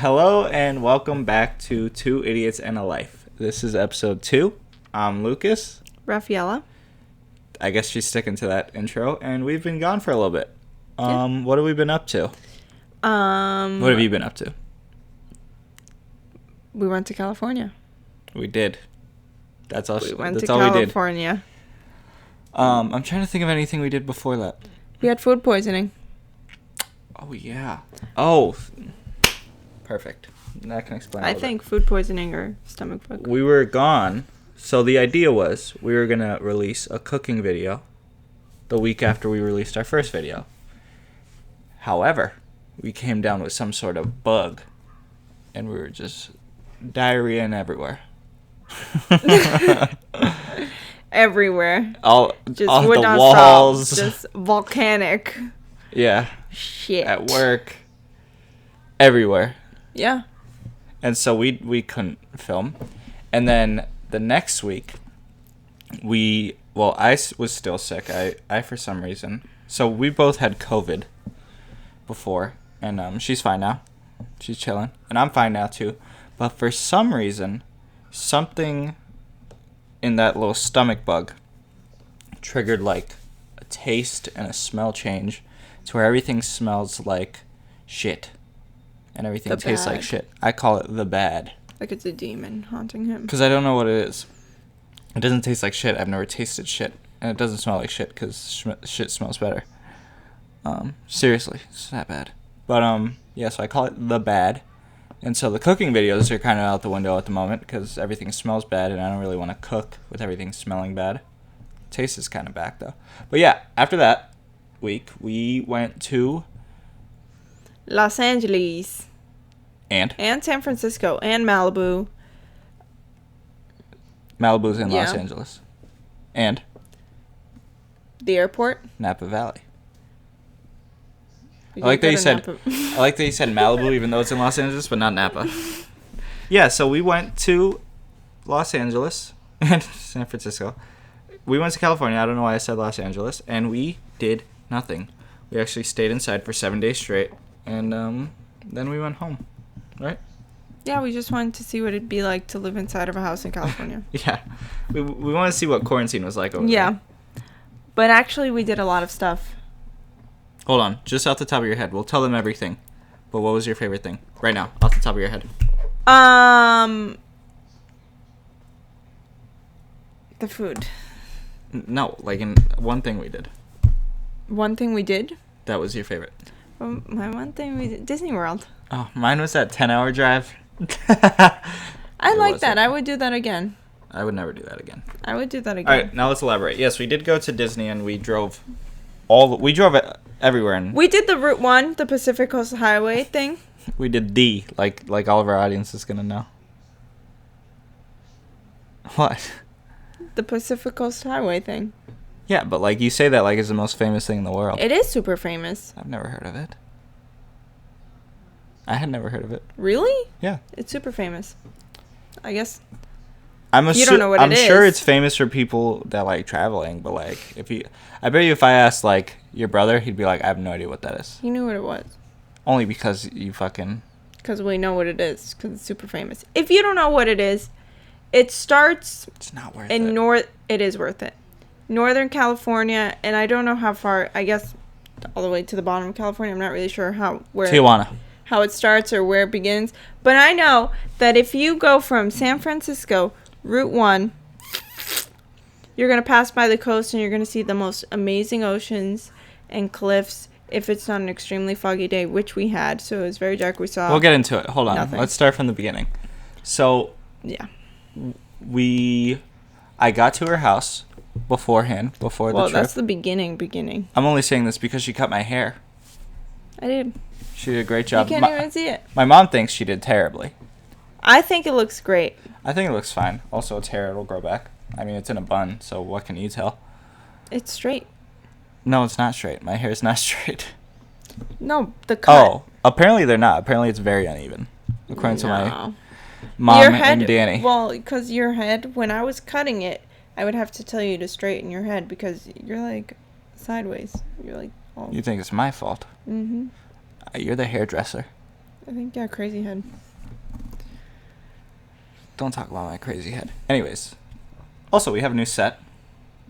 Hello and welcome back to Two Idiots and a Life. This is episode 2. I'm Lucas. Raffaella. I guess she's sticking to that intro, and we've been gone for a little bit. Yeah. What have we been up to? What have you been up to? We went to California. We did. That's all. We went that's to all California. we did. I'm trying to think of anything we did before that. We had food poisoning. Oh yeah. Oh. Perfect. That can explain. I think food poisoning or stomach bug. We were gone, so the idea was we were gonna release a cooking video the week after we released our first video. However, we came down with some sort of bug, and we were just diarrheaing everywhere. Everywhere. All Just the would not walls. stop. Just volcanic. Yeah. Shit. At work. Everywhere. Yeah. And so we couldn't film. And then the next week, I was still sick. I for some reason. So we both had COVID before. And she's fine now. She's chilling. And I'm fine now too. But for some reason, something in that little stomach bug triggered like a taste and a smell change to where everything smells like shit. And everything The tastes like bad. shit. I call it the bad. Like it's a demon haunting him. Because I don't know what it is. It doesn't taste like shit. I've never tasted shit. And it doesn't smell like shit because shit smells better. Seriously, it's that bad. But, yeah, so I call it the bad. And so the cooking videos are kind of out the window at the moment because everything smells bad and I don't really want to cook with everything smelling bad. Taste is kind of back, though. But, yeah, after that week, we went to... Los Angeles. And San Francisco. And Malibu. Malibu's in Los Yeah. Angeles. And The airport. Napa Valley. We I like that did you go to said. Napa. I like that you said Malibu, even though it's in Los Angeles, but not Napa. Yeah, so we went to Los Angeles and San Francisco. We went to California. I don't know why I said Los Angeles, and we did nothing. We actually stayed inside for 7 days straight, and then we went home. Right? Yeah, we just wanted to see what it'd be like to live inside of a house in California. Yeah, we want to see what quarantine was like over Yeah. there. But actually, we did a lot of stuff. Hold on, just off the top of your head, we'll tell them everything. But what was your favorite thing right now, off the top of your head? The food. No, like in one thing we did. One thing we did. That was your favorite. My one thing we did. Disney World. Oh, mine was that 10-hour drive. I Or like was that. it? I would do that again. I would never do that again. I would do that again. All right, now let's elaborate. Yes, we did go to Disney and we drove everywhere and We did the Route 1, the Pacific Coast Highway thing. we did like all of our audience is gonna know. What? The Pacific Coast Highway thing. Yeah, but like you say that like it's the most famous thing in the world. It is super famous. I've never heard of it. I had never heard of it. Really? Yeah. It's super famous. I guess. You don't know what it I'm sure is. it's famous for people that like traveling, but like I bet you if I asked like your brother, he'd be like, I have no idea what that is. He knew what it was. Only because you fucking. Because we know what it is. Because it's super famous. If you don't know what it is, it starts It's not worth in it. It is worth it. Northern California, and I don't know how far. I guess all the way to the bottom of California. I'm not really sure where Tijuana. how it starts or where it begins. But I know that if you go from San Francisco, Route 1, you're going to pass by the coast and you're going to see the most amazing oceans and cliffs if it's not an extremely foggy day, which we had. So it was very dark. We saw. We'll get into it. Hold on. Nothing. Let's start from the beginning. So Yeah. I got to her house beforehand, before the Well, trip. that's the beginning. I'm only saying this because she cut my hair. I did. She did a great You job. can't even see it. My mom thinks she did terribly. I think it looks great. I think it looks fine. Also, it's hair. It'll grow back. I mean, it's in a bun, so what can you tell? It's straight. No, it's not straight. My hair is not straight. No, the cut. Oh, apparently they're not. Apparently it's very uneven, according to my No. mom Your head, and Danny. Well, because your head, when I was cutting it, I would have to tell you to straighten your head because you're like sideways. You're like all. You think it's my fault? Mm-hmm. You're the hairdresser. I think, yeah, Crazy Head. Don't talk about my crazy head. Anyways. Also, we have a new set.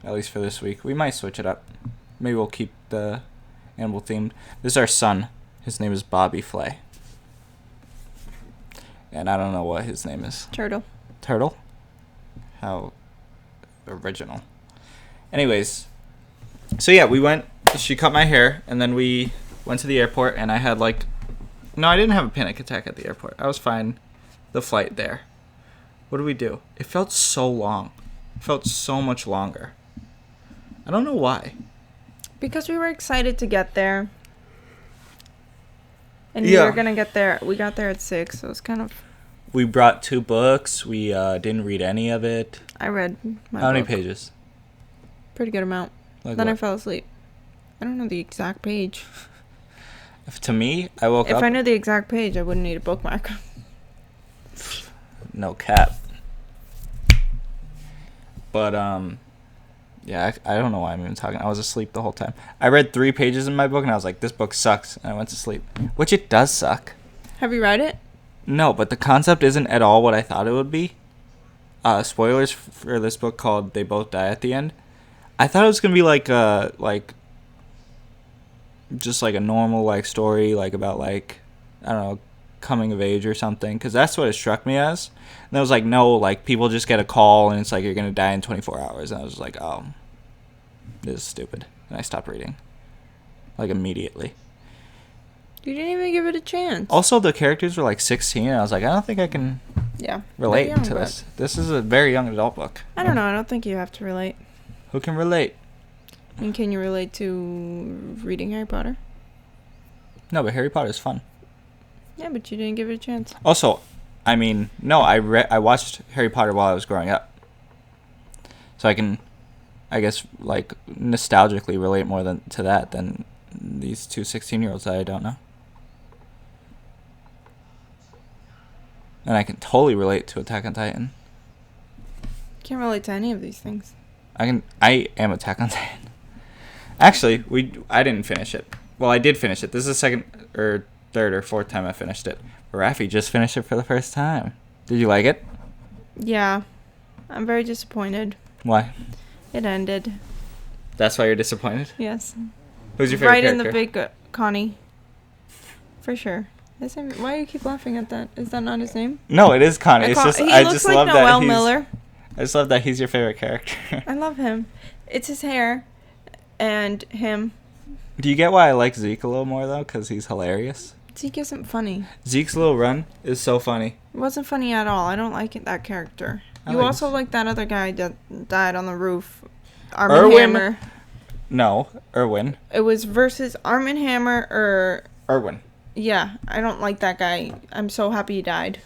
At least for this week. We might switch it up. Maybe we'll keep the animal themed. This is our son. His name is Bobby Flay. And I don't know what his name is. Turtle. Turtle? How original. Anyways. So yeah, we went. She cut my hair. And then we went to the airport. And I had like... No, I didn't have a panic attack at the airport. I was fine. The flight there. What did we do? It felt so long. It felt so much longer. I don't know why. Because we were excited to get there. And Yeah. we were going to get there. We got there at 6, so it was kind of... We brought 2 books. We didn't read any of it. I read my How many book. pages? Pretty good amount. Like Then I what? fell asleep. I don't know the exact page. To me, I woke If up... I knew the exact page, I wouldn't need a bookmark. No cap. But, yeah, I don't know why I'm even talking. I was asleep the whole time. I read 3 pages in my book, and I was like, this book sucks. And I went to sleep. Which it does suck. Have you read it? No, but the concept isn't at all what I thought it would be. Spoilers for this book called They Both Die at the End. I thought it was going to be just like a normal, like, story, like, about, like, I don't know, coming of age or something. Because that's what it struck me as. And I was like, no, like, people just get a call, and it's like, you're going to die in 24 hours. And I was like, oh, this is stupid. And I stopped reading. Like, immediately. You didn't even give it a chance. Also, the characters were, like, 16, and I was like, I don't think I can Yeah. relate Young, to but- this. This is a very young adult book. I don't know. I don't think you have to relate. Who can relate? And can you relate to reading Harry Potter? No, but Harry Potter is fun. Yeah, but you didn't give it a chance. Also, I mean, no, I watched Harry Potter while I was growing up. So I can, I guess, like, nostalgically relate more to that than these 2 16-year-olds that I don't know. And I can totally relate to Attack on Titan. Can't relate to any of these things. I am Attack on Titan. Actually, I didn't finish it. Well, I did finish it. This is the second or third or fourth time I finished it. But Rafi just finished it for the first time. Did you like it? Yeah. I'm very disappointed. Why? It ended. That's why you're disappointed? Yes. Who's your favorite Right character? in the big Connie. For sure. Why do you keep laughing at that? Is that not his name? No, it is Connie. It's just He I looks just like love Noel that he's Miller. I just love that he's your favorite character. I love him. It's his hair and him. Do you get why I like Zeke a little more though? Because he's hilarious. Zeke isn't funny. Zeke's little run is so funny. It wasn't funny at all. I don't like that character. I You like also Z- like that other guy that died on the roof. Arm & Erwin? Hammer. No, Erwin. It was versus Arm & Hammer or... Erwin. Yeah, I don't like that guy. I'm so happy he died.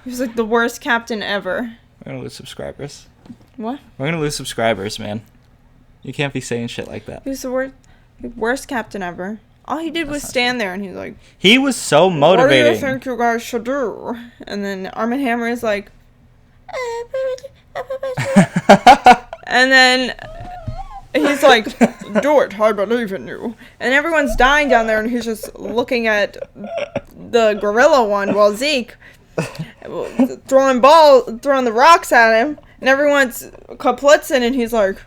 He was like the worst captain ever. We're gonna lose subscribers. What? We're gonna lose subscribers, man. You can't be saying shit like that. He was the worst captain ever. All he did was not stand there and he was like, He was so what do motivating. you think you guys should do? And then Arm & Hammer is like... And then he's like, do it, I believe in you. And everyone's dying down there and he's just looking at the gorilla one while Zeke throwing the rocks at him. And everyone's kaplitzing and he's like...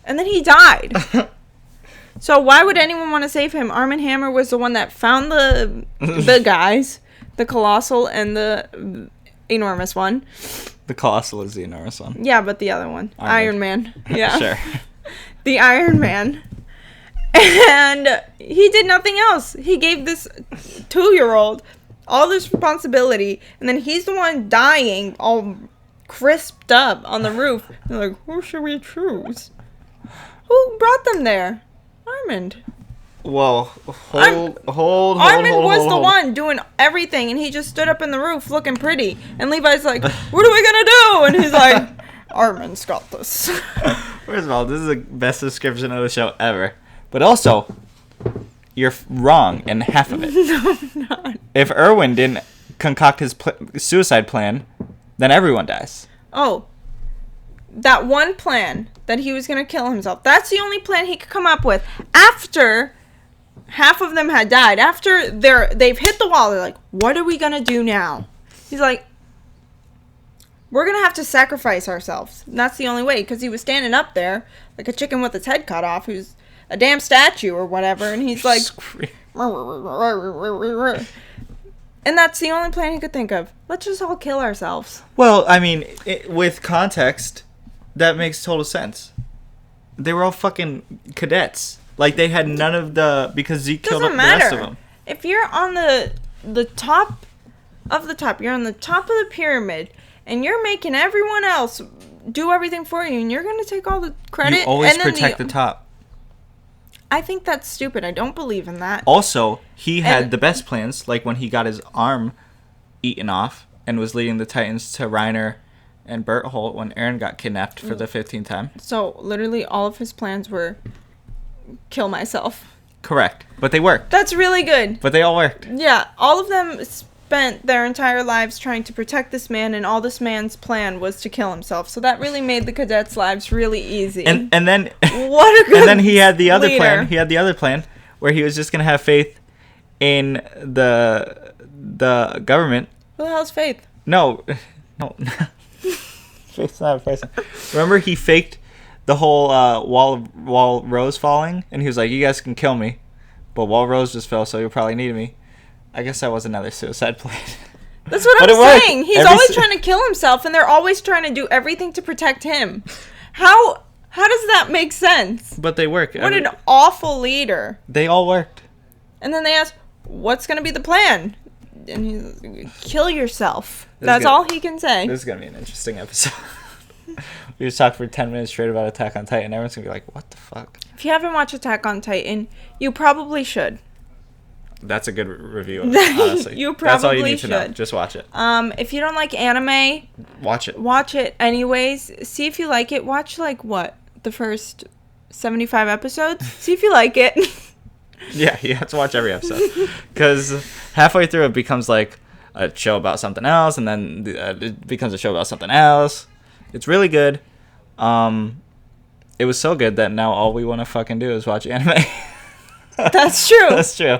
And then he died. So why would anyone want to save him? Arm & Hammer was the one that found the guys, the colossal and the enormous one. The Colossal is the enormous one. Yeah, but the other one, Iron Man. Yeah, Sure. The Iron Man. And he did nothing else. He gave this 2-year-old all this responsibility, and then he's the one dying, all crisped up on the roof. They're like, who should we choose? Who brought them there? Armand. Whoa. Hold. Armand was the one doing everything, and he just stood up in the roof looking pretty. And Levi's like, what are we gonna do? And he's like, Armand's got this. First of all, this is the best description of the show ever. But also, you're wrong in half of it. No, I'm not. If Erwin didn't concoct his suicide plan, then everyone dies. Oh, that one plan that he was gonna kill himself. That's the only plan he could come up with. After half half of them had died. After they've hit the wall, they're like, what are we going to do now? He's like, we're going to have to sacrifice ourselves. And that's the only way, because he was standing up there like a chicken with its head cut off, who's a damn statue or whatever, and he's like... And that's the only plan he could think of. Let's just all kill ourselves. Well, I mean, with context, that makes total sense. They were all fucking cadets. Like, they had none of the... Because Zeke killed the rest of them. If you're on the top of the top, you're on the top of the pyramid, and you're making everyone else do everything for you, and you're going to take all the credit... You always protect the top. I think that's stupid. I don't believe in that. Also, he had the best plans, like when he got his arm eaten off and was leading the Titans to Reiner and Berthold when Eren got kidnapped for the 15th time. So, literally, all of his plans were kill myself. Correct. But they worked. That's really good. But they all worked. Yeah, all of them spent their entire lives trying to protect this man, and all this man's plan was to kill himself. So that really made the cadets' lives really easy. And then what a good and then he had the other leader. plan. He had the other plan where he was just gonna have faith in the government. Who the hell's Faith? No. Faith's not a person. Remember, he faked the whole wall Rose falling, and he was like, "You guys can kill me, but Wall Rose just fell, so you'll probably need me." I guess that was another suicide plan. That's what I'm saying. He's always trying to kill himself, and they're always trying to do everything to protect him. How does that make sense? But they work. What an awful leader. They all worked. And then they ask, what's going to be the plan? And he's like, kill yourself. That's all he can say. This is going to be an interesting episode. We just talked for 10 minutes straight about Attack on Titan. Everyone's going to be like, what the fuck? If you haven't watched Attack on Titan, you probably should. That's a good review of it, honestly. You probably That's all you need should. to know. Just watch it. If you don't like anime, watch it. Watch it anyways. See if you like it. Watch the first 75 episodes. See if you like it. Yeah, you have to watch every episode. Because halfway through it becomes like a show about something else, and then it becomes a show about something else. It's really good. It was so good that now all we want to fucking do is watch anime. That's true. That's true.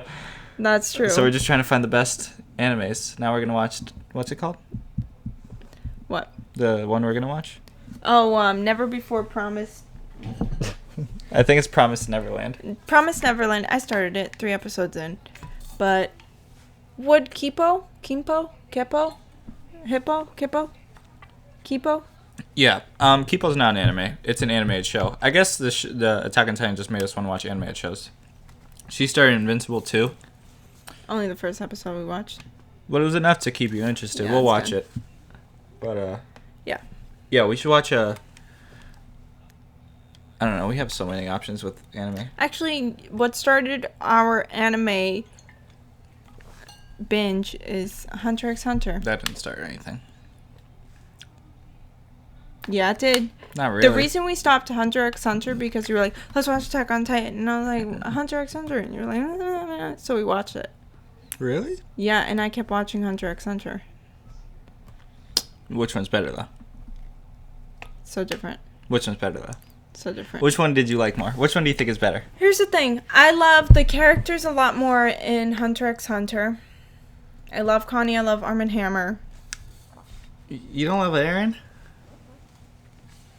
That's true. So we're just trying to find the best animes. Now we're going to watch... What's it called? What? The one we're going to watch? Oh, Never Before Promised. I think it's Promised Neverland. Promised Neverland. I started it 3 episodes in. But would Kipo? Yeah. Kipo's not an anime. It's an animated show. I guess the Attack on Titan just made us want to watch animated shows. She started Invincible too. Only the first episode we watched. But it was enough to keep you interested. Yeah, we'll watch good. it. But, yeah. Yeah, we should watch I don't know. We have so many options with anime. Actually, what started our anime binge is Hunter x Hunter. That didn't start anything. Yeah, it did. Not really. The reason we stopped Hunter x Hunter because you were like, let's watch Attack on Titan. And I was like, Hunter x Hunter. And you're like, so we watched it. Really? Yeah, and I kept watching Hunter x Hunter. Which one's better, though? So different. Which one's better, though? So different. Which one did you like more? Which one do you think is better? Here's the thing. I love the characters a lot more in Hunter x Hunter. I love Connie. I love Arm & Hammer. You don't love Eren?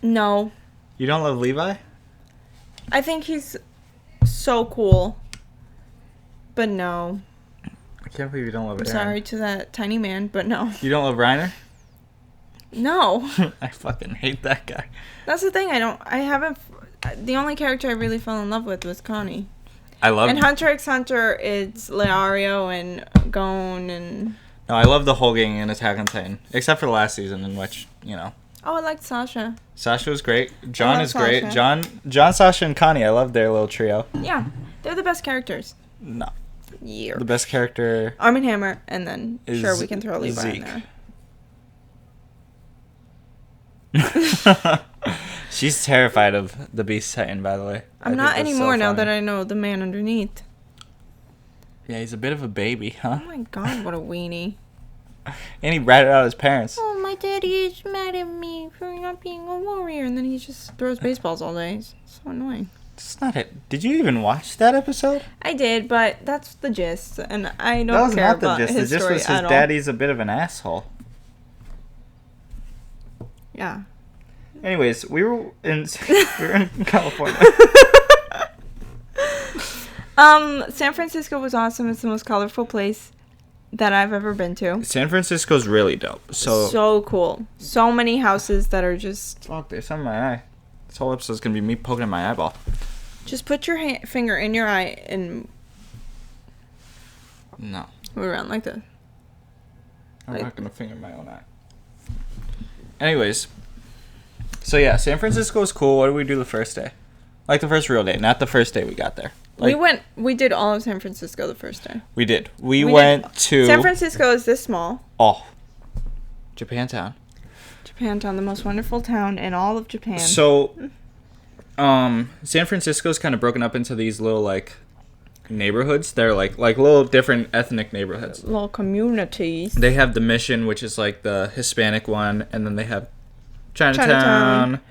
No. You don't love Levi? I think he's so cool. But no. I can't believe you don't love Eren. I'm sorry to that tiny man, but no. You don't love Reiner? No. I fucking hate that guy. That's the thing. The only character I really fell in love with was Connie. I love... And Hunter x Hunter, it's Leario and Gon and... No, I love the whole gang in Attack on Titan. Except for the last season in which, Oh, I liked Sasha. Sasha was great. John is Sasha. great. John, Sasha, and Connie. I love their little trio. Yeah. They're the best characters. No. Yeah. The best character... Arm & Hammer, and then, is sure, we can throw Levi Zeke. in there. She's terrified of the Beast Titan, by the way. I'm not anymore now that I know the man underneath. Yeah, he's a bit of a baby, huh? Oh my god, what a weenie. And he ratted out his parents. Oh, my daddy is mad at me for not being a warrior. And then he just throws baseballs all day. It's so annoying. That's not it. Did you even watch that episode? I did, but that's the gist, and I don't That was care not the about gist. his The gist story was his at all. daddy's a bit of an asshole. Yeah. Anyways, we were in California. San Francisco was awesome. It's the most colorful place that I've ever been to. San Francisco's really dope. So cool. So many houses that are just... Fuck, there's something in my eye. This whole episode's gonna be me poking at my eyeball. Just put your finger in your eye and No. move around like this. I'm not gonna finger my own eye. Anyways. So yeah, San Francisco was cool. What did we do the first day? Like the first real day, not the first day we got there. Like, we did all of San Francisco the first day. we did. We went to... San Francisco is this small. Oh. Japantown. Japantown, the most wonderful town in all of Japan. So, San Francisco's kind of broken up into these little, like, neighborhoods. They're, like little different ethnic neighborhoods. Little communities. They have the Mission, which is, like, the Hispanic one. And then they have Chinatown.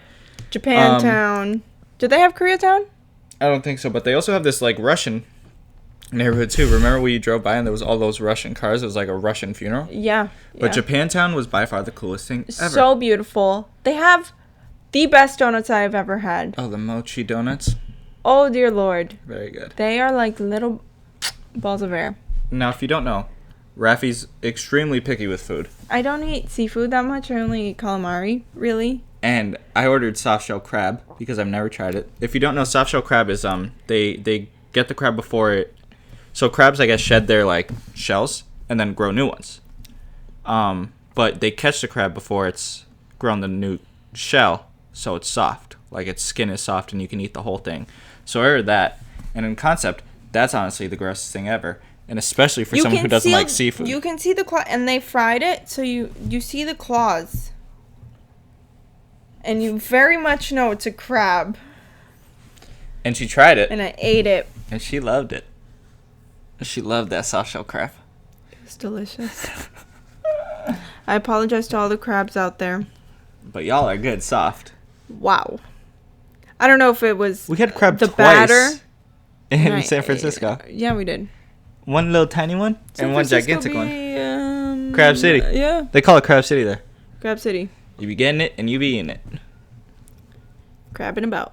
Japantown. Did they have Koreatown? I don't think so, but they also have this, like, Russian neighborhood, too. Remember we drove by and there was all those Russian cars? It was like a Russian funeral. Yeah. But Japantown was by far the coolest thing ever. So beautiful. They have the best donuts I've ever had. Oh, the mochi donuts? Oh, dear Lord. Very good. They are like little balls of air. Now, if you don't know, Rafi's extremely picky with food. I don't eat seafood that much. I only eat calamari, really. And I ordered soft shell crab because I've never tried it. If you don't know, soft shell crab is they get the crab before it. So crabs, I guess, shed their like shells and then grow new ones. But they catch the crab before it's grown the new shell, so it's soft. Like its skin is soft and you can eat the whole thing. So I ordered that, and in concept, that's honestly the grossest thing ever. And especially for someone who doesn't like seafood. You can see the claw, and they fried it, so you see the claws. And you very much know it's a crab. And she tried it. And I ate it. And she loved it. She loved that soft shell crab. It was delicious. I apologize to all the crabs out there. But y'all are good soft. Wow. I don't know if it was we had crab the twice batter in San Francisco. Yeah, we did. One little tiny one and one gigantic one. Crab City. Yeah. They call it Crab City there. Crab City. You be getting it and you be eating it. Crabbing about.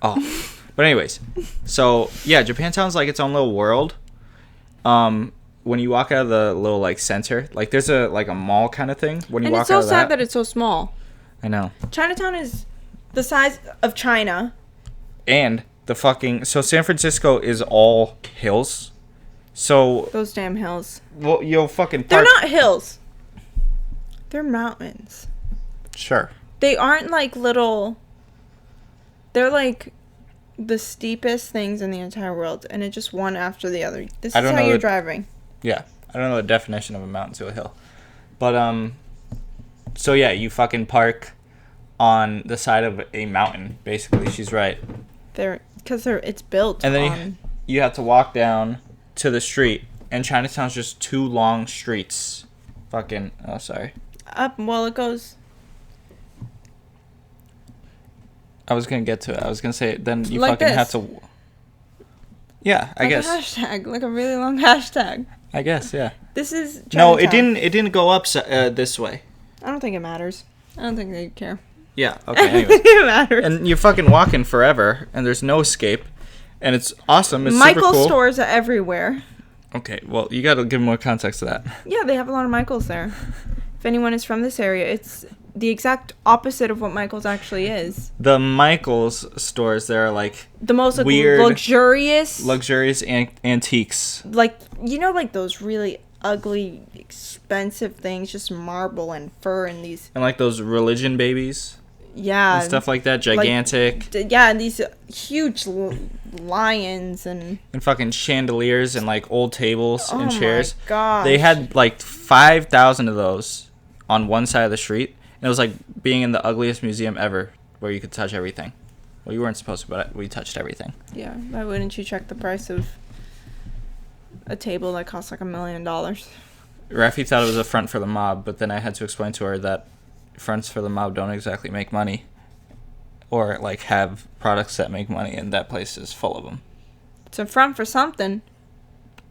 Oh. But anyways, so yeah, Japantown's like its own little world. When you walk out of the little like center, like there's a mall kind of thing. When you and walk it's so out of sad that it's so small. I know. Chinatown is the size of China. And so San Francisco is all hills. So those damn hills. Well, you'll fucking park. They're not hills. They're mountains. Sure. They aren't like little. They're like the steepest things in the entire world, and it just one after the other. This is how you're driving. Yeah, I don't know the definition of a mountain to a hill, but so yeah, you fucking park on the side of a mountain. Basically, she's right. It's built. And then you have to walk down to the street, and Chinatown's just two long streets. Sorry. Up, well, it goes. I was gonna get to it. I was gonna say then you like fucking this. have to. Yeah, I guess. A hashtag, like a really long hashtag. I guess, yeah. This is Chinatown. No, it didn't go up this way. I don't think it matters. I don't think they care. Yeah. Okay. Anyway. I don't think it matters. And you're fucking walking forever, and there's no escape, and it's awesome. It's Michael's super cool. stores are everywhere. Okay, well, you got to give more context to that. Yeah, they have a lot of Michaels there. If anyone is from this area, it's the exact opposite of what Michael's actually is. The Michael's stores, there are like the most weird, luxurious antiques. Like, you know, like those really ugly, expensive things, just marble and fur and these. And like those religion babies. Yeah. And stuff like that, gigantic. And these huge lions and fucking chandeliers and like old tables and chairs. Oh my god. They had like 5,000 of those on one side of the street. And it was like being in the ugliest museum ever where you could touch everything. Well, you weren't supposed to, but we touched everything. Yeah. Why wouldn't you check the price of a table that costs like $1 million? Rafi thought it was a front for the mob, but then I had to explain to her that fronts for the mob don't exactly make money. or like have products that make money, and that place is full of them. It's a front for something.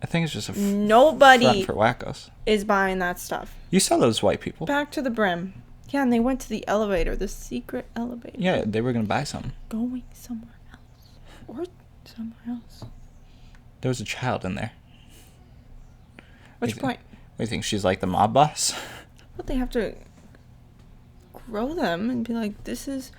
I think it's just a Nobody front for wackos. is buying that stuff. You saw those white people. Back to the brim. Yeah, and they went to the elevator, the secret elevator. Yeah, they were gonna buy something. Going somewhere else. Or somewhere else. There was a child in there. Which point? What do you think? She's like the mob boss? But they have to grow them and be like, this is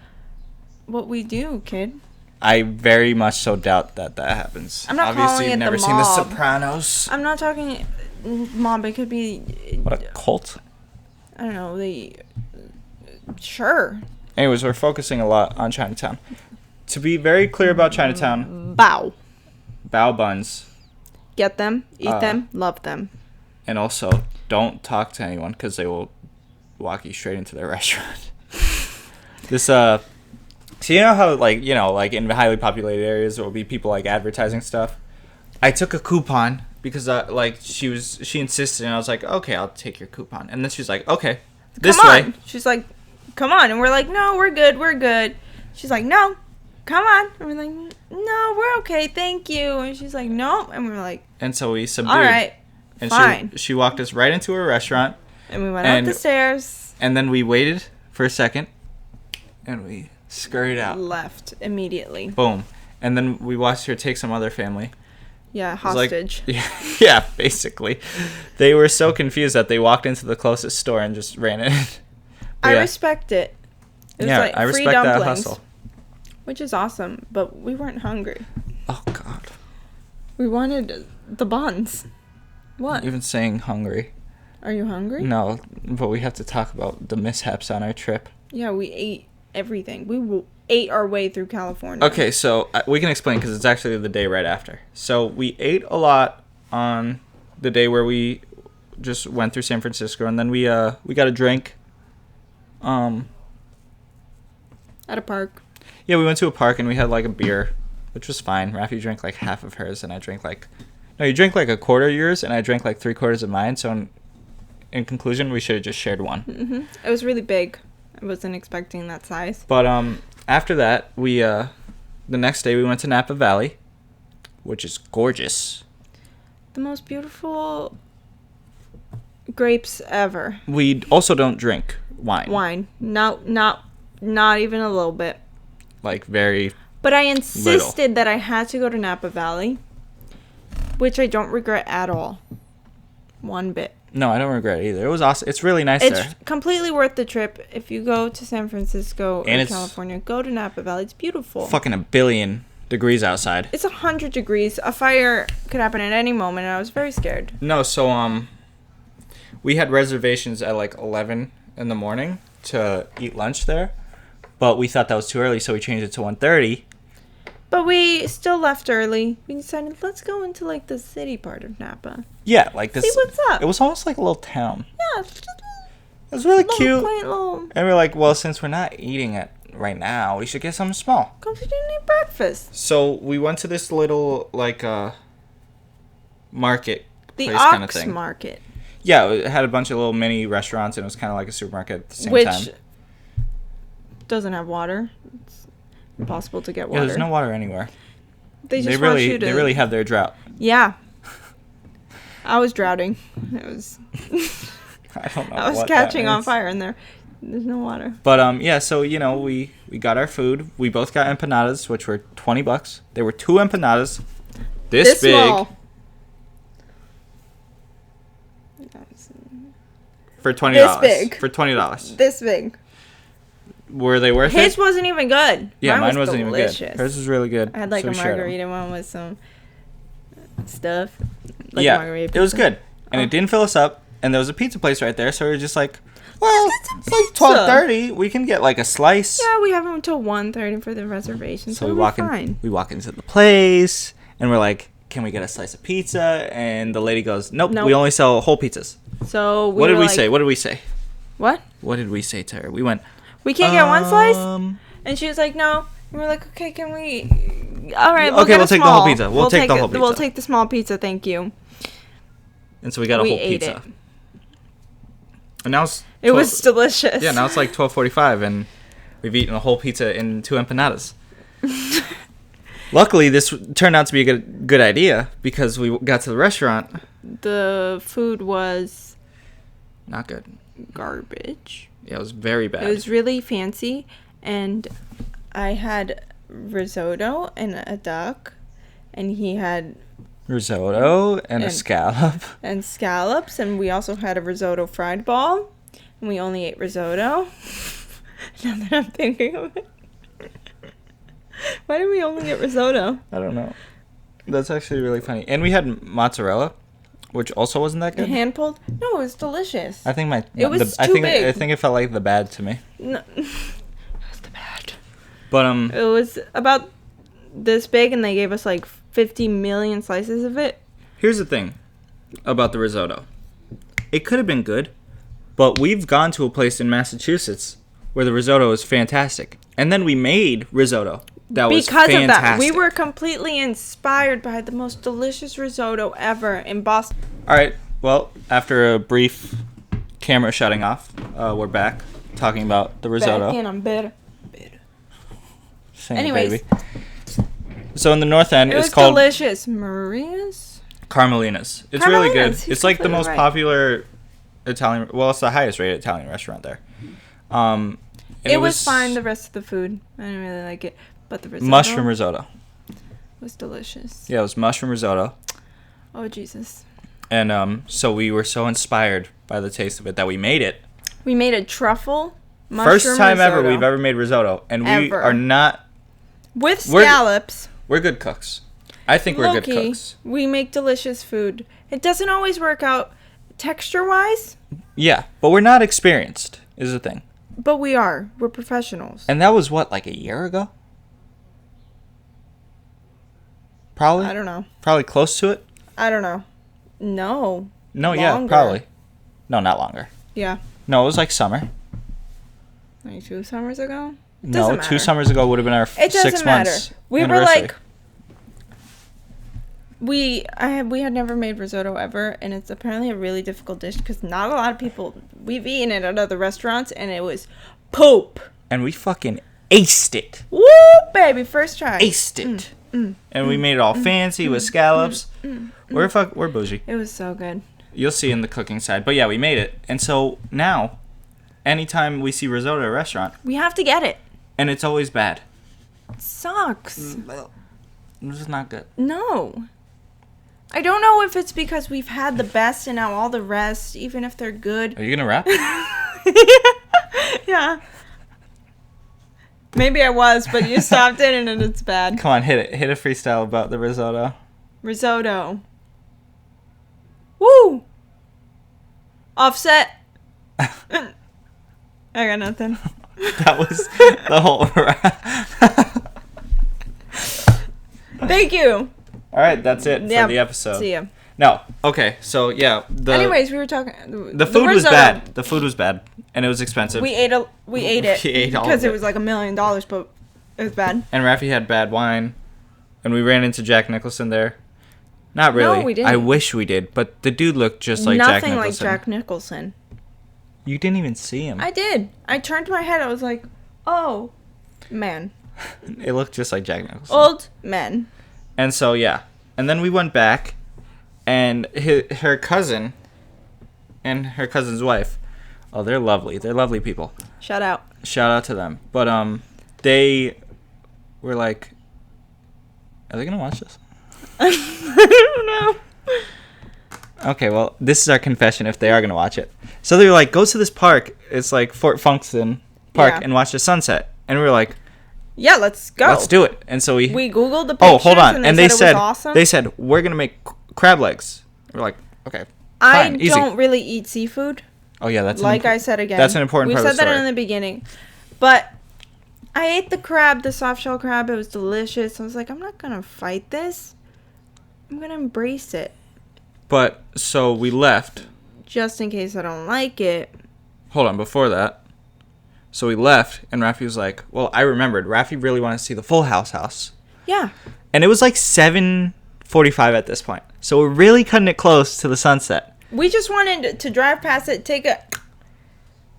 what we do, kid. I very much so doubt that happens. I'm not Obviously, calling you've it never the seen The mob. Sopranos. I'm not talking mob. It could be... What a cult. I don't know. Sure. Anyways, we're focusing a lot on Chinatown. To be very clear about Chinatown, Bow. bao buns, Get them, eat them, love them. and also don't talk to anyone because they will walk you straight into their restaurant. So you know how like in highly populated areas there will be people like advertising stuff. I took a coupon because she insisted, and I was like, okay, I'll take your coupon. And then she's like, okay, this Come way. on. She's like, come on. And we're like, no, we're good. She's like, no, come on. And we're like, no, we're okay, thank you. And she's like, no. And we're like, And so we subdued. all right, and fine. She walked us right into her restaurant. And we went up the stairs. And then we waited for a second, and we scurried out. Left immediately. Boom. And then we watched her take some other family. Yeah, It was like- hostage. yeah, basically. They were so confused that they walked into the closest store and just ran in. I respect it. It was Yeah, like I free respect that dumplings, hustle. which is awesome, but we weren't hungry. Oh, God. We wanted the buns. What? Even saying hungry. Are you hungry? No, but we have to talk about the mishaps on our trip. Yeah, we ate everything. We ate our way through California. Okay, so we can explain because it's actually the day right after. So we ate a lot on the day where we just went through San Francisco, and then we got a drink. At a park. Yeah, we went to a park and we had like a beer, which was fine. Rafi drank like half of hers, and I drank you drank like a quarter of yours, and I drank like 3/4 of mine. So in conclusion, we should have just shared one. Mm-hmm. It was really big. I wasn't expecting that size. But after that, we the next day we went to Napa Valley, which is gorgeous. The most beautiful grapes ever. We also don't drink wine. Wine. Not even a little bit. Like very. But I insisted that I had to go to Napa Valley, which I don't regret at all. One bit. No, I don't regret it either. It was awesome. It's really nice It's there. completely worth the trip. If you go to San Francisco And or it's California, go to Napa Valley. It's beautiful. Fucking 1 billion degrees outside. It's 100 degrees. A fire could happen at any moment, and I was very scared. No, so we had reservations at like 11 in the morning to eat lunch there, but we thought that was too early, so we changed it to 1:30. But we still left early. We decided, let's go into like the city part of Napa. Yeah, like this. See what's up. It was almost like a little town. Yeah, it's just It was really a little cute. quaint little. And we're like, well, since we're not eating it right now, we should get something small. Because we didn't eat breakfast. So we went to this little like market The place kind of Ox thing. Market. Yeah, it had a bunch of little mini restaurants, and it was kind of like a supermarket at the same Which time. doesn't have water. It's impossible to get Yeah, water. there's no water anywhere. They just want you to... They really have their drought. Yeah. I was drowning. It was... I don't know. I was what catching that on means. fire in there. There's no water. But yeah, so we got our food. We both got empanadas, which were $20. There were 2 empanadas, this big, small. for $20. This big. For $20. This big. Were they worth His it? wasn't even good. Yeah, mine was wasn't delicious. even good. Hers was really good. I had like so a we shared 'em. margarita one with some stuff. Like Yeah, margarita it was pizza. good, and Oh. it didn't fill us up. And there was a pizza place right there, so we were just like, well, it's like pizza. 12:30. We can get like a slice. Yeah, we have them until 1:30 for the reservation, so we we'll walk be fine. We walk into the place, and we're like, can we get a slice of pizza? And the lady goes, nope. Nope. We only sell whole pizzas. So What did were we like, say? What did we say? What? What did we say to her? We went, We can't get one slice? um, And she was like, no. And we're like, okay, can we? All right, Okay, get we'll a take the small. whole pizza. We'll take the whole We'll pizza. take the small pizza, thank you. And so we got a We whole ate pizza. it. And now it's It was delicious. Yeah, now it's like 12:45, and We've eaten a whole pizza and 2 empanadas. Luckily, this turned out to be a good idea because we got to the restaurant. The food was not good. Garbage. Yeah, it was very bad. It was really fancy, and I had risotto and a duck, and he had risotto and a scallop. And scallops, and we also had a risotto fried ball, and we only ate risotto. Now that I'm thinking of it. Why did we only get risotto? I don't know. That's actually really funny. And we had mozzarella, which also wasn't that good. Hand pulled? No, it was delicious. I think I think it felt like the bad to me. No, it was the bad. But it was about this big, and they gave us like 50 million slices of it. Here's the thing about the risotto. It could have been good, but we've gone to a place in Massachusetts where the risotto is fantastic, and then we made risotto. That was fantastic. Because of that, we were completely inspired by the most delicious risotto ever in Boston. All right. Well, after a brief camera shutting off, we're back talking about the risotto. Back in, I'm better. Anyways, baby. So in the north end, it's called delicious. Maria's? Carmelina's. It's really good. It's like the most popular Italian. Well, it's the highest rated Italian restaurant there. It was fine. The rest of the food, I didn't really like it. But the risotto mushroom risotto was delicious. Yeah, it was mushroom risotto. Oh, Jesus. And so we were so inspired by the taste of it that we made it. We made a truffle mushroom First time risotto. ever we've ever made risotto. And we are not... With scallops. We're good cooks. I think we're good cooks. We make delicious food. It doesn't always work out texture-wise. Yeah, but we're not experienced, is the thing. But we are. We're professionals. And that was what, like a year ago? Probably? I don't know. Probably close to it? I don't know. No. No, yeah, probably. No, not longer. Yeah. No, it was like summer. Like 2 summers ago? No, 2 summers ago would have been our 6 months. We were like... We had never made risotto ever, and it's apparently a really difficult dish because not a lot of people... We've eaten it at other restaurants, and it was poop. And we fucking aced it. Woo, baby. First try. Aced it. And we made it all fancy with scallops. We're bougie. It was so good. You'll see in the cooking side. But yeah, we made it. And so now, anytime we see risotto at a restaurant... We have to get it. And it's always bad. It sucks. This is not good. No. I don't know if it's because we've had the best and now all the rest, even if they're good. Are you going to rap? Yeah. Maybe I was, but you stopped it and it's bad. Come on, hit it. Hit a freestyle about the risotto. Risotto. Woo! Offset. I got nothing. That was the whole rap. Thank you. All right, that's it for the episode. See ya. No, okay, so yeah. Anyways, we were talking. The food was bad. The food was bad, and it was expensive. We ate it We ate all because of it was like $1 million, but it was bad. And Rafi had bad wine, and we ran into Jack Nicholson there. Not really. No, we didn't. I wish we did, but the dude looked just like Jack Nicholson. Nothing like Jack Nicholson. You didn't even see him. I did. I turned my head. I was like, oh, man. It looked just like Jack Nicholson. Old men. And so, yeah. And then we went back, and her cousin and her cousin's wife, oh, they're lovely. They're lovely people. Shout out. Shout out to them. But they were like, are they going to watch this? I don't know. Okay, well, this is our confession if they are going to watch it. So they were like, go to this park. It's like Fort Funckson Park and watch the sunset. And we were like, yeah, let's go. Let's do it. And so we Googled the pictures. Oh, hold on. And they said it was awesome. They said, we're going to make crab legs. We're like, okay. Fine, I don't really eat seafood. Oh, yeah, that's like I said again. That's an important part of the story. We said that in the beginning. But I ate the crab, the soft shell crab. It was delicious. I was like, I'm not going to fight this. I'm going to embrace it. But, so we left. Just in case I don't like it. Hold on, before that. So we left, and Rafi was like, well, I remembered. Rafi really wanted to see the Full House. Yeah. And it was like 7:45 at this point. So we're really cutting it close to the sunset. We just wanted to drive past it, take a...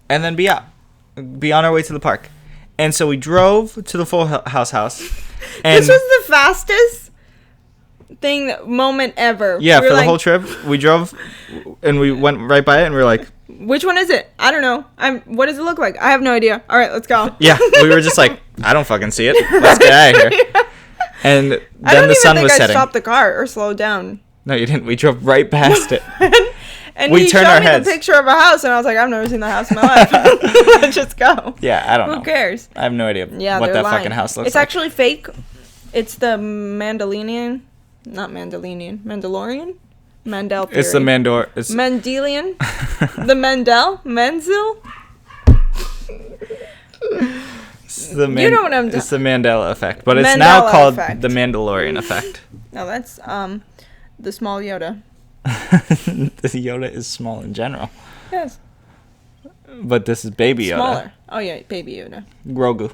And then be out. Be on our way to the park. And so we drove to the Full House. And This was the fastest moment ever. yeah, We for were the whole trip, we drove and we went right by it and we were like, which one is it? I don't know. What does it look like? I have no idea. All right, let's go. yeah, we were just like, I don't fucking see it. Let's get out of here. And then the sun was I setting. stopped the car or slowed down. No, you didn't. We drove right past it. And We he turned showed our me heads. the picture of a house, and I was like, I've never seen that house in my life. Let's just go. Yeah, I don't know. Who cares? I have no idea Yeah, what they're that lying. fucking house looks It's like. actually fake. It's the Mandalorian. Not Mandalorian. Mandalorian? Mandel theory. It's the Mandor. It's Mendelian? The Mendel? Menzel? the You know what I'm It's the Mandela effect, but it's Mandela now called effect. the Mandalorian effect. No, that's the small Yoda. The Yoda is small in general, Yes. but this is Baby Yoda. Smaller. Oh, yeah, Baby Yoda. Grogu.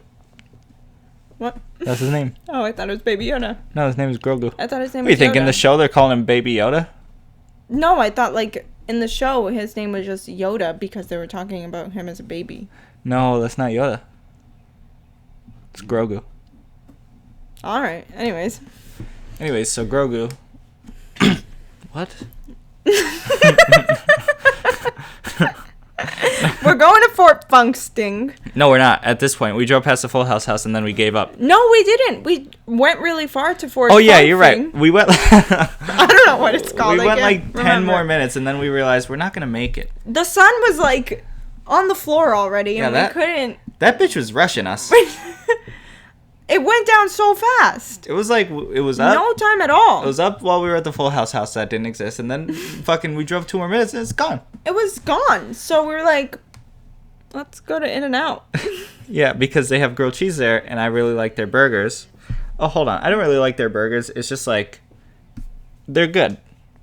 What? That's his name. Oh, I thought it was Baby Yoda. No, his name is Grogu. I thought his name What do you was think? In Yoda. the show, they're calling him Baby Yoda? No, I thought, like, in the show, his name was just Yoda because they were talking about him as a baby. No, that's not Yoda. It's Grogu. All right. Anyways. Anyways, so Grogu. What? We're going to Fort Funksting. No, we're not. At this point, we drove past the Full House and then we gave up. No, we didn't. We went really far to Fort Oh yeah, you're Funksting. right. We went. I don't know what it's called. We I went can't like 10 remember. more minutes and then we realized we're not gonna make it. The sun was, like, on the floor already, and Yeah, we couldn't. That bitch was rushing us. It went down so fast. It was like it was up. No time at all. It was up while we were at the Full House that didn't exist, and then fucking we drove 2 more minutes and it's gone. It was gone. So we were like, let's go to In-N-Out. Yeah, because they have grilled cheese there, and I really like their burgers. Oh, hold on. I don't really like their burgers. It's just like they're good,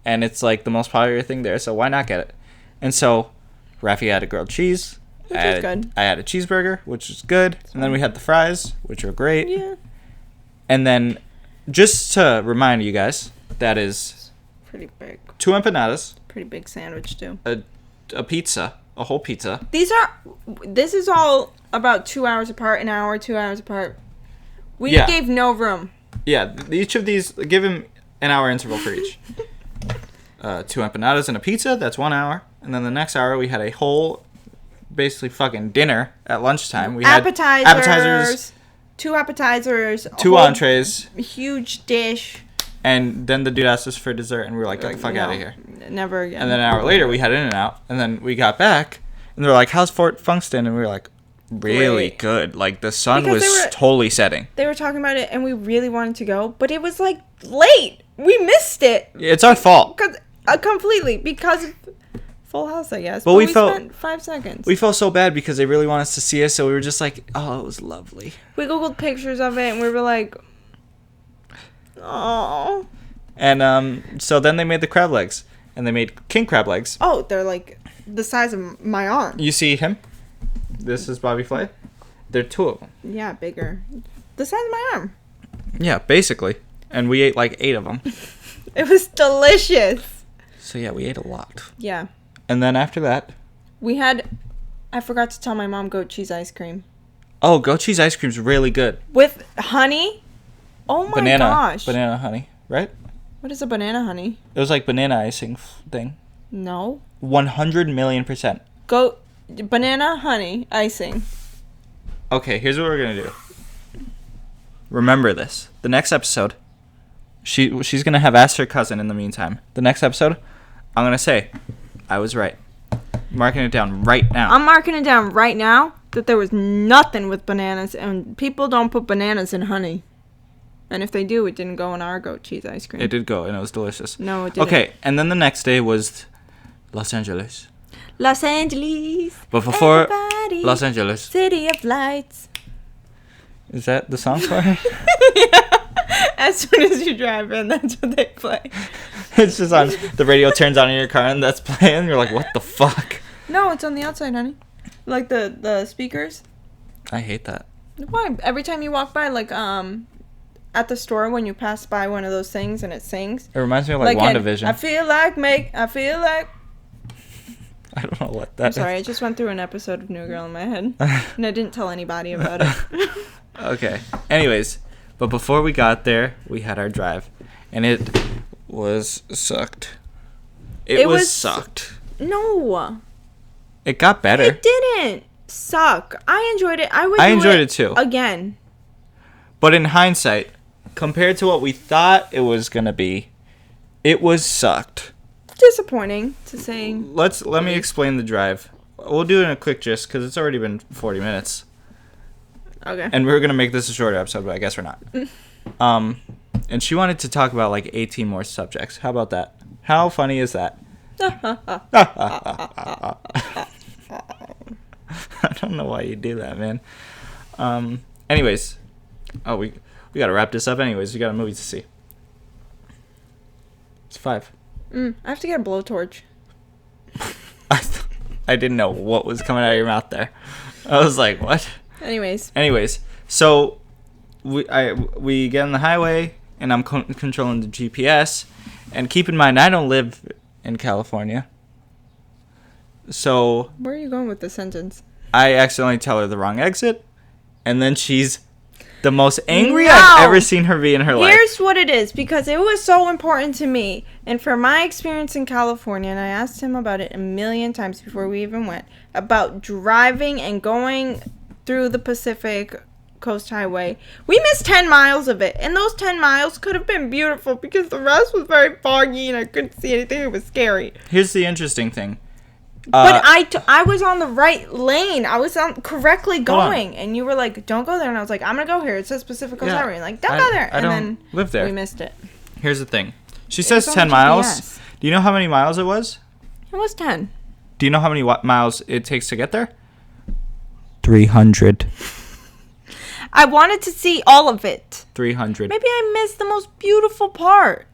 and it's like the most popular thing there. So why not get it? And so Rafi had a grilled cheese. Which is good. I had a cheeseburger, which was good, and then we had the fries, which were great. Yeah. And then, just to remind you guys, that is Pretty big. 2 empanadas, Pretty big sandwich, too. a pizza, a whole pizza. This is all about 2 hours apart, an hour, 2 hours apart. We Yeah. gave no room. Yeah, each of these, give him an hour interval for each. 2 empanadas and a pizza, that's 1 hour. And then the next hour, we had a whole, basically fucking dinner at lunchtime. We had appetizers, 2 appetizers. 2 entrees, Huge dish. and then the dude asked us for dessert, and we were like, get the fuck out of here. Never again. And then an hour later, we had In-N-Out, and then we got back, and they were like, how's Fort Funkston? And we were like, really Great. good. Like, the sun Because was they were- totally setting. They were talking about it, and we really wanted to go, but it was, like, late. We missed it. It's our fault. Completely. Because of Full House, I guess. But But we we felt- spent 5 seconds. We felt so bad because they really wanted us to see us, so we were just like, oh, it was lovely. We Googled pictures of it, and we were like, oh. And so then they made the crab legs, and they made king crab legs. Oh, they're, like, the size of my arm. You see him? This is Bobby Flay. There are 2 of them. Yeah, bigger. The size of my arm. Yeah, basically. And we ate like 8 of them. It was delicious. So yeah, we ate a lot. Yeah. And then after that, I forgot to tell my mom goat cheese ice cream. oh, goat cheese ice cream's really good. With honey? Oh my gosh. Banana honey, right? What is a banana honey? It was like banana icing thing. No. 100 million%. Goat banana honey icing. Okay, here's what we're gonna do. Remember this. The next episode, she's gonna have asked her cousin in the meantime. The next episode, I'm gonna say, I was right. Marking it down right now. I'm marking it down right now that there was nothing with bananas, and people don't put bananas in honey. And if they do, it didn't go in our goat cheese ice cream. It did go, and it was delicious. No, it didn't. Okay, and then the next day was Los Angeles. Los Angeles. But before everybody, Los Angeles, City of Lights. is that the song for it? Yeah. As soon as you drive in, that's what they play. It's just on, the radio turns on in your car and that's playing. You're like, what the fuck? No, it's on the outside, honey. Like the speakers. I hate that. Why? Every time you walk by, like, at the store when you pass by one of those things and it sings. It reminds me of like in, WandaVision. I feel like. I don't know what I'm that sorry, I is. just went through an episode of New Girl in my head, and I didn't tell anybody about it. Okay. Anyways, but before we got there, we had our drive, and it was sucked. It was sucked. No, It got better. it didn't suck. I enjoyed it. I enjoyed it too. Again. But in hindsight, compared to what we thought it was gonna be, it was sucked. Disappointing to say. Let me explain the drive. We'll do it in a quick gist because it's already been 40 minutes. Okay. And we were gonna make this a shorter episode, but I guess we're not. And she wanted to talk about like 18 more subjects. How about that? How funny is that? I don't know why you do that, man. Anyways, we gotta wrap this up. Anyways, we got a movie to see. It's 5. I have to get a blowtorch. I didn't know what was coming out of your mouth there. I was like, what? Anyways, so we get on the highway, and I'm controlling the GPS. And keep in mind, I don't live in California. So where are you going with this sentence? I accidentally tell her the wrong exit, and then she's the most angry No! I've ever seen her be in her life. Here's what it is, because it was so important to me, and for my experience in California, and I asked him about it a million times before we even went, about driving and going through the Pacific Coast Highway. We missed 10 miles of it, and those 10 miles could have been beautiful because the rest was very foggy and I couldn't see anything. It was scary. Here's the interesting thing. But I was on the right lane. I was correctly going. And you were like, don't go there. And I was like, I'm going to go here. It says Pacific Coast Highway. And like, don't go there. I don't live there. We missed it. Here's the thing. She says was 10 on miles. GPS. Do you know how many miles it was? It was 10. Do you know how many miles it takes to get there? 300. I wanted to see all of it. 300. Maybe I missed the most beautiful part.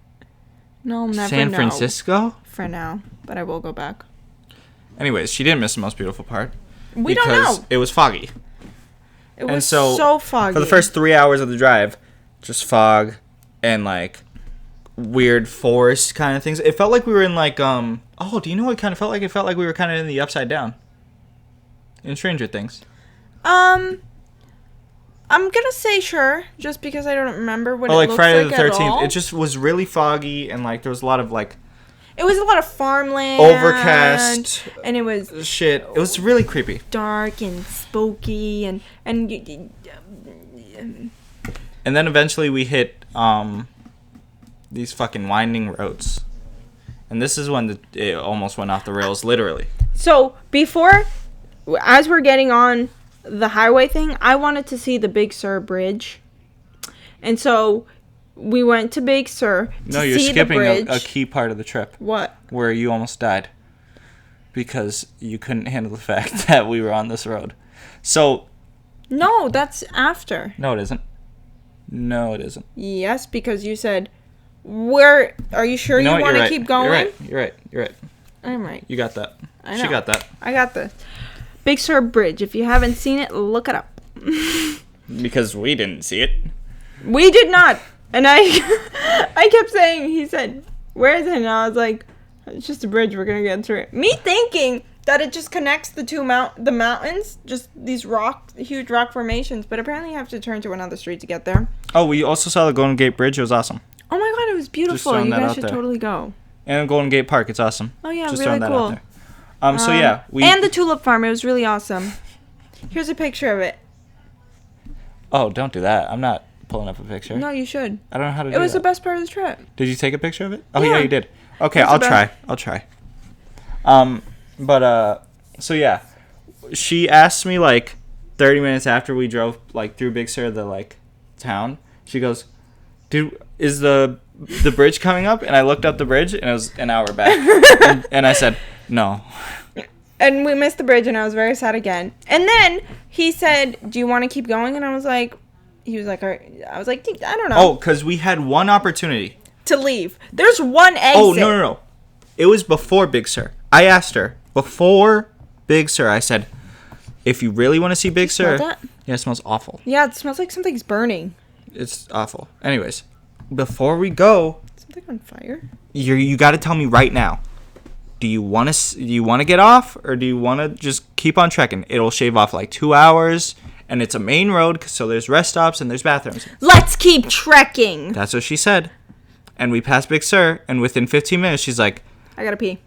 No, never San know. Francisco? For now. But I will go back. Anyways, she didn't miss the most beautiful part. We don't know. Because it was foggy. It was so foggy. For the first 3 hours of the drive, just fog and like weird forest kind of things. It felt like we were in like do you know what it kind of felt like? It felt like we were kind of in the Upside Down. In Stranger Things. I'm gonna say sure, just because I don't remember what it like looks Friday like the at 13th. all. It just was really foggy and like there was a lot of like It was a lot of farmland. overcast And it was shit. It was really creepy. dark and spooky and And then eventually we hit these fucking winding roads. And this is when it almost went off the rails, literally. So before, as we're getting on the highway thing, I wanted to see the Big Sur Bridge. And so we went to Big Sur to No, you're see skipping the bridge. a key part of the trip. What? Where you almost died. Because you couldn't handle the fact that we were on this road. So... No, that's after. No, it isn't. No, it isn't. Yes, because you said, "Where are you sure you know what? want You're to right. keep going?" You're right. I'm right. You got that. I know. She got that. I got this. Big Sur Bridge. If you haven't seen it, look it up. Because we didn't see it. We did not. And I kept saying, he said, "Where is it?" And I was like, "It's just a bridge. We're gonna get through it." Me thinking that it just connects the mountains, just these huge rock formations. But apparently, you have to turn to another street to get there. Oh, we also saw the Golden Gate Bridge. It was awesome. Oh my god, it was beautiful. throwing You that guys out should there. totally go. And Golden Gate Park. It's awesome. Oh yeah, Just really throwing that cool. out there. So yeah, we... And the tulip farm. It was really awesome. Here's a picture of it. Oh, don't do that. I'm not pulling up a picture. No, you should. I don't know how to do It was that. the best part of the trip. Did you take a picture of it? Oh, Yeah. yeah, you did. Okay, It was I'll the try. So yeah. She asked me, like, 30 minutes after we drove, like, through Big Sur, the, like, town. She goes, "Dude, is the bridge coming up?" And I looked up the bridge, and it was an hour back. and I said, "No." And we missed the bridge, and I was very sad again. And then he said, "Do you want to keep going?" And I was like, I was like, I don't know. Oh, because we had one opportunity. To leave. There's one exit. Oh, no. It was before Big Sur. I asked her, before Big Sur, I said, if you really want to see Big Sur... smell that? Yeah, it smells awful. Yeah, it smells like something's burning. It's awful. Anyways, before we go, Something on fire? you got to tell me right now. do you want to get off, or do you want to just keep on trekking? It'll shave off like 2 hours, and it's a main road, so there's rest stops and there's bathrooms. Let's keep trekking. That's what she said. And we passed Big Sur, and within 15 minutes, she's like, I gotta pee.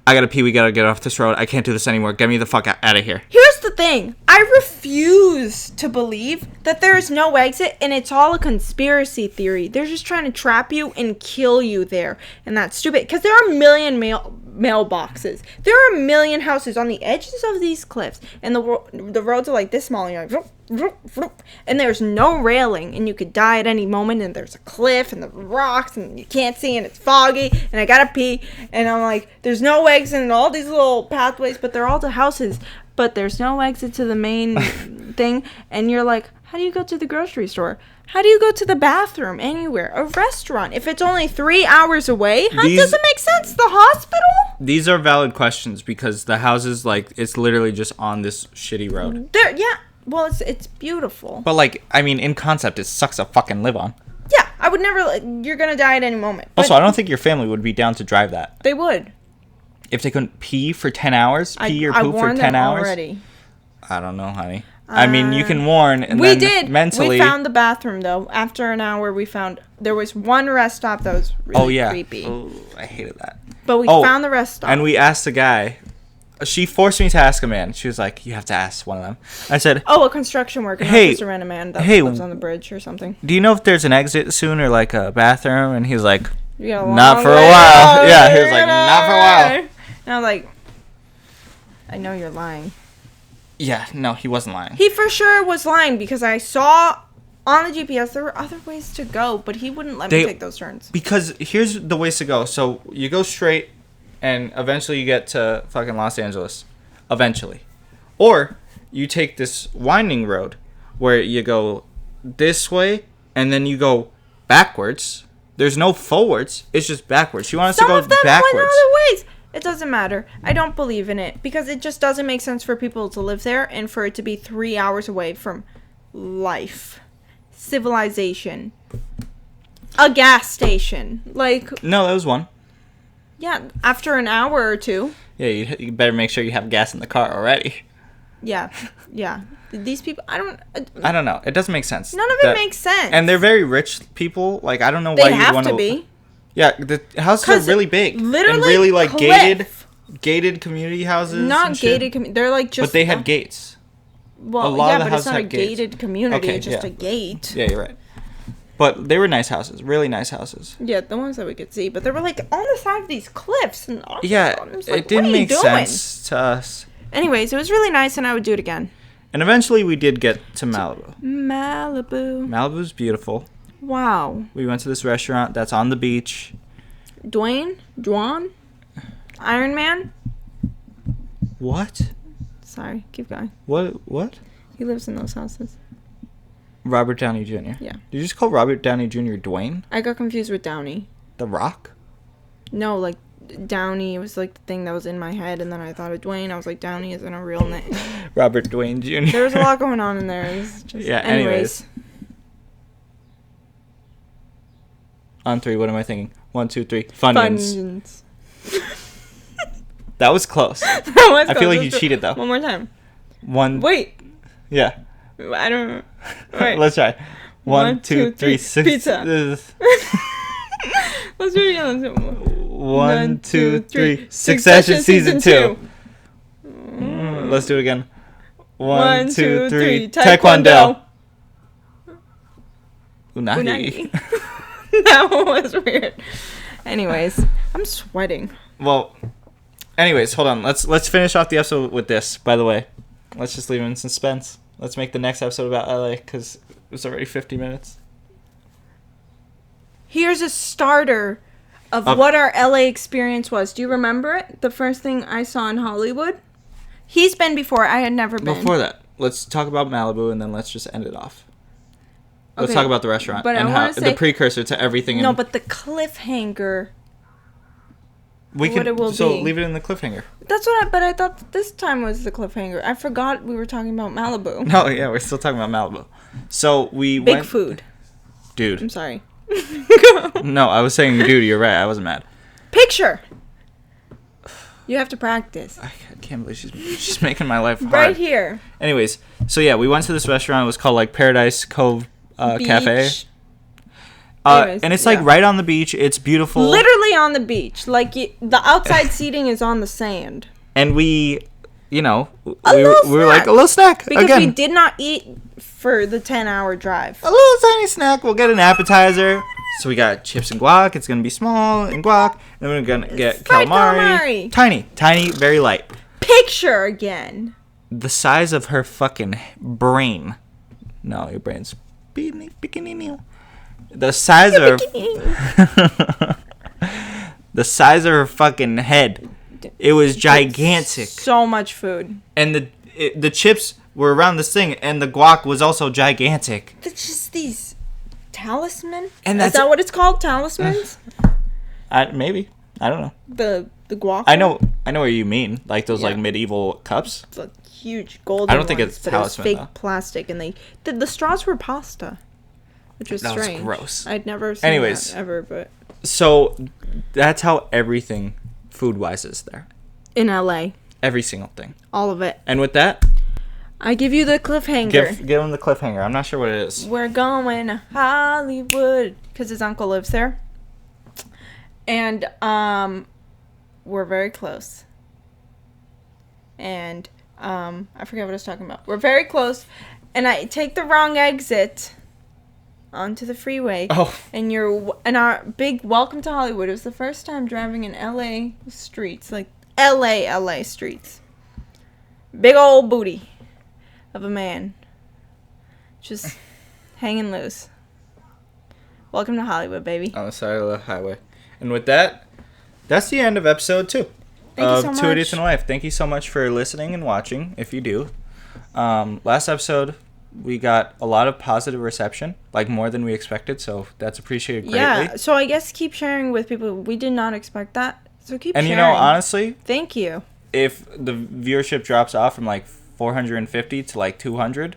We gotta get off this road. I can't do this anymore. Get me the fuck out of here. Here's the thing. I refuse to believe that there is no exit and it's all a conspiracy theory. They're just trying to trap you and kill you there. And that's stupid. Because there are a million mailboxes. There are a million houses on the edges of these cliffs. And the roads are like this small. And you're like, vroom, vroom, vroom. And there's no railing. And you could die at any moment. And there's a cliff and the rocks. And you can't see. And it's foggy. And I gotta pee. And I'm like, there's no exit and all these little pathways. But they're all to houses. But there's no exit to the main thing. And you're like, how do you go to the grocery store? How do you go to the bathroom? Anywhere. A restaurant. If it's only 3 hours away, how does it make sense? The hospital? These are valid questions because the houses, like, it's literally just on this shitty road. Yeah. Well, it's beautiful. But, like, I mean, in concept, it sucks to fucking live on. Yeah. I would never... You're going to die at any moment. Also, I don't think your family would be down to drive that. They would. If they couldn't pee for 10 hours? Pee or poop for 10 hours? Already. I don't know, honey. I mean, you can warn. And we did. Mentally, we found the bathroom, though. After an hour, we found... There was one rest stop that was really creepy. Oh, I hated that. But we found the rest stop. And we asked the guy. She forced me to ask a man. She was like, you have to ask one of them. I said... Oh, a construction worker. Hey, not just a random man that lives on the bridge or something. Do you know if there's an exit soon or, like, a bathroom? And he was like, not for a while. Yeah, he was like, not for a while. And I was like, I know you're lying. Yeah, no, he wasn't lying. He for sure was lying because I saw on the GPS there were other ways to go, but he wouldn't let me take those turns. Because here's the ways to go. So you go straight, and eventually you get to fucking Los Angeles. Eventually. Or you take this winding road where you go this way, and then you go backwards. There's no forwards. It's just backwards. She wants to go backwards. Went other ways. It doesn't matter. I don't believe in it because it just doesn't make sense for people to live there and for it to be 3 hours away from life, civilization, a gas station. Like, no, that was one. Yeah, after an hour or two. Yeah, you better make sure you have gas in the car already. Yeah. These people, I don't know. It doesn't make sense. None of it makes sense. And they're very rich people. Like, I don't know why you want to. They have to be. Yeah, the houses are really big. Literally, and really like gated community houses. Not gated. They're like just. But they had gates. Well, but it's not a gated community. Okay, it's just a gate. Yeah, you're right. But they were nice houses, really nice houses. Yeah, the ones that we could see, but they were like on the side of these cliffs, and it didn't make sense to us. Anyways, it was really nice, and I would do it again. And eventually, we did get to Malibu. Malibu's beautiful. Wow. We went to this restaurant that's on the beach. Dwayne? Iron Man? What? Sorry, keep going. What? He lives in those houses. Robert Downey Jr. Yeah. Did you just call Robert Downey Jr. Dwayne? I got confused with Downey. The Rock? No, like Downey was like the thing that was in my head, and then I thought of Dwayne. I was like, Downey isn't a real name. Robert Dwayne Jr. There was a lot going on in there. It was just, yeah, anyways. On 3, what am I thinking? 1, 2, 3. Funyuns. That was close. I feel like you cheated, though. One more time. Wait. Yeah. I don't know. Wait. Let's try. 1, 2, 3, 6. Pizza. Let's do it again. 1, 2, 3. Succession Season 2. Let's do it again. 1, 2, 3. Taekwondo. Unagi. That one was weird. Anyways, I'm sweating. Well, anyways, hold on. Let's finish off the episode with this, by the way. Let's just leave it in suspense. Let's make the next episode about LA because it's already 50 minutes. Here's a starter of what our LA experience was. Do you remember it? The first thing I saw in Hollywood? He's been before. I had never been. Before that, let's talk about Malibu and then let's just end it off. Let's talk about the restaurant but and how the precursor to everything. No, but the cliffhanger. We can leave it in the cliffhanger. That's what I thought this time was the cliffhanger. I forgot we were talking about Malibu. No, yeah, we're still talking about Malibu. So we Big food. Dude. I'm sorry. No, I was saying dude, you're right. I wasn't mad. Picture. You have to practice. I can't believe she's making my life hard. Right here. Anyways, so yeah, we went to this restaurant. It was called like Paradise Cove Cafe. Anyways, and it's like right on the beach. It's beautiful. Literally on the beach. Like the outside seating is on the sand. And we, we were snack. like a little snack. Because Again, we did not eat for the 10-hour drive. a little tiny snack. We'll get an appetizer. So we got chips and guac. It's gonna be small and guac. And we're gonna get Fried calamari. Tiny, very light. Picture again. The size of her fucking brain. No, your brain's bikini. The size of her. The size of her fucking head. It was gigantic. So much food. And the chips were around this thing, and the guac was also gigantic. It's just these talisman. And is that what it's called? Talismans? Maybe. I don't know. The guac. I know what you mean. Like those like medieval cups. The huge golden. I don't think ones, it's but talisman. It was fake plastic, and the straws were pasta, which was That strange. was gross. I'd never seen that ever, but so that's how everything food-wise is there. in LA, Every single thing. all of it. And with that, I give you the cliffhanger. give him the cliffhanger. I'm not sure what it is. We're going to Hollywood because his uncle lives there, and we're very close. And I forget what I was talking about. We're very close, and I take the wrong exit onto the freeway. Oh. And our big welcome to Hollywood. It was the first time driving in LA streets, like LA streets. Big old booty of a man, just hanging loose. Welcome to Hollywood, baby. On the side of the highway. And with that, that's the end of episode 2 Thank you so Two much. Idiots in Life. Thank you so much for listening and watching, if you do. Last episode, we got a lot of positive reception, like more than we expected, so that's appreciated greatly. Yeah, so I guess keep sharing with people. We did not expect that, so keep And sharing. honestly, Thank you. if the viewership drops off from like 450 to like 200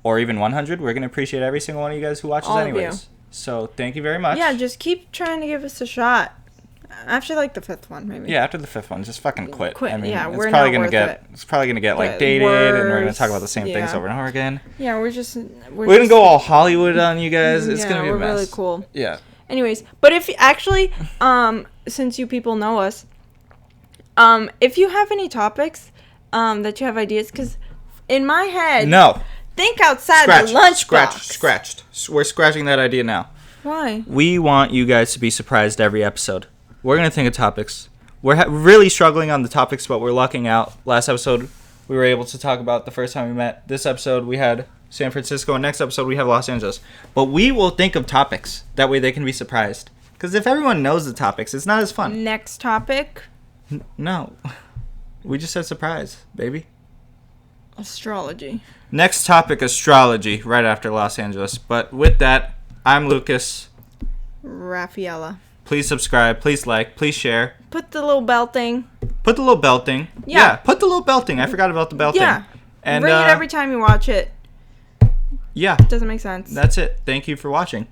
or even 100, we're going to appreciate every single one of you guys who watches All of anyways. you. So thank you very much. Yeah, just keep trying to give us a shot. After like the 5th one, maybe. Yeah, after the 5th one, just fucking quit. Quit, I mean, yeah, it's we're probably not gonna worth get it. it's probably gonna get like But dated, and we're gonna worse, talk about the same things yeah. over and over again. Yeah, we're We're gonna go all Hollywood on you guys. It's yeah, gonna be a we're mess. really cool. Yeah. Anyways, but if actually, since you people know us, if you have any topics, that you have ideas, because in my head, No. think outside the lunchbox. Scratched. We're scratching that idea now. Why? We want you guys to be surprised every episode. We're gonna think of topics. We're really struggling on the topics, but we're lucking out. Last episode, we were able to talk about the first time we met. This episode, we had San Francisco, and next episode, we have Los Angeles. But we will think of topics. That way they can be surprised. Because if everyone knows the topics, it's not as fun. Next topic. No. We just said surprise, baby. Astrology. Next topic, astrology, right after Los Angeles. But with that, I'm Lucas. Raffaella. Please subscribe, please like, please share. Put the little bell thing. Put the little bell thing. Yeah. Put the little bell thing. I forgot about the bell Yeah. thing. And Ring it every time you watch it. yeah, Doesn't make sense. that's it. Thank you for watching.